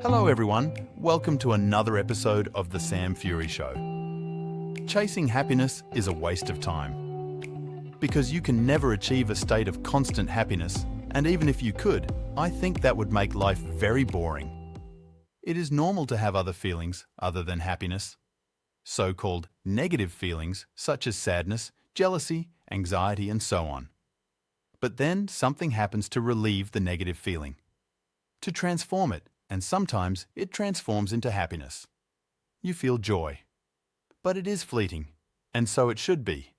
Hello everyone, welcome to another episode of The Sam Fury Show. Chasing happiness is a waste of time. Because you can never achieve a state of constant happiness, and even if you could, I think that would make life very boring. It is normal to have other feelings other than happiness. So-called negative feelings such as sadness, jealousy, anxiety, and so on. But then something happens to relieve the negative feeling, to transform it, and sometimes it transforms into happiness. You feel joy. But it is fleeting, and so it should be.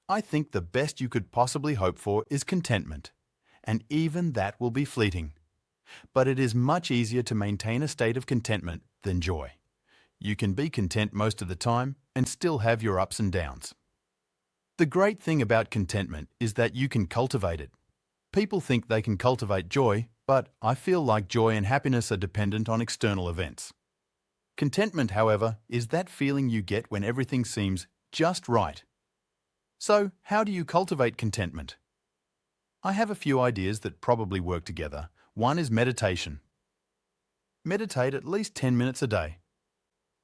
I think the best you could possibly hope for is contentment, and even that will be fleeting. But it is much easier to maintain a state of contentment than joy. You can be content most of the time and still have your ups and downs. The great thing about contentment is that you can cultivate it. People think they can cultivate joy, but I feel like joy and happiness are dependent on external events. Contentment, however, is that feeling you get when everything seems just right. So, how do you cultivate contentment? I have a few ideas that probably work together. One is meditation. Meditate at least 10 minutes a day.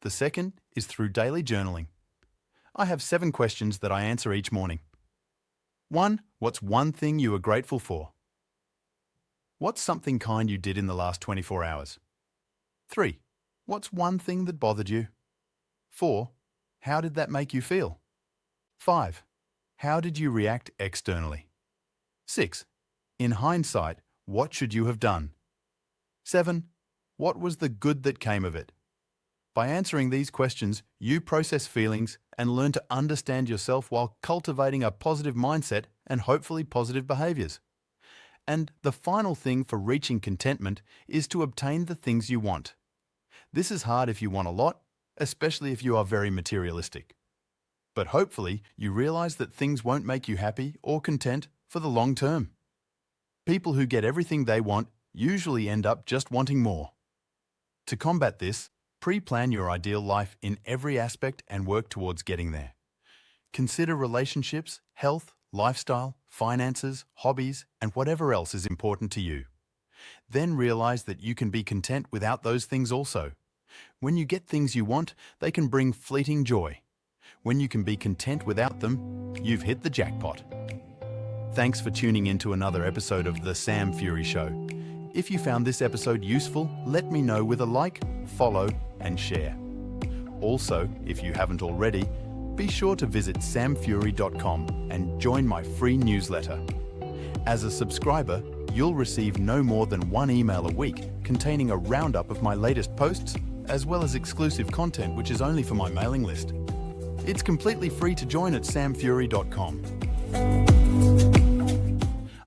The second is through daily journaling. I have 7 questions that I answer each morning. 1. What's one thing you are grateful for? What's something kind you did in the last 24 hours? 3. What's one thing that bothered you? 4. How did that make you feel? 5. How did you react externally? 6. In hindsight, what should you have done? 7. What was the good that came of it? By answering these questions, you process feelings and learn to understand yourself while cultivating a positive mindset and hopefully positive behaviors. And the final thing for reaching contentment is to obtain the things you want. This is hard if you want a lot, especially if you are very materialistic. But hopefully, you realize that things won't make you happy or content for the long term. People who get everything they want usually end up just wanting more. To combat this, pre-plan your ideal life in every aspect and work towards getting there. Consider relationships, health, lifestyle, finances, hobbies, and whatever else is important to you. Then realize that you can be content without those things also. When you get things you want, they can bring fleeting joy. When you can be content without them, you've hit the jackpot. Thanks for tuning in to another episode of The Sam Fury Show. If you found this episode useful, let me know with a like, follow, and share. Also, if you haven't already, be sure to visit samfury.com and join my free newsletter. As a subscriber, you'll receive no more than 1 email a week containing a roundup of my latest posts, as well as exclusive content which is only for my mailing list. It's completely free to join at samfury.com.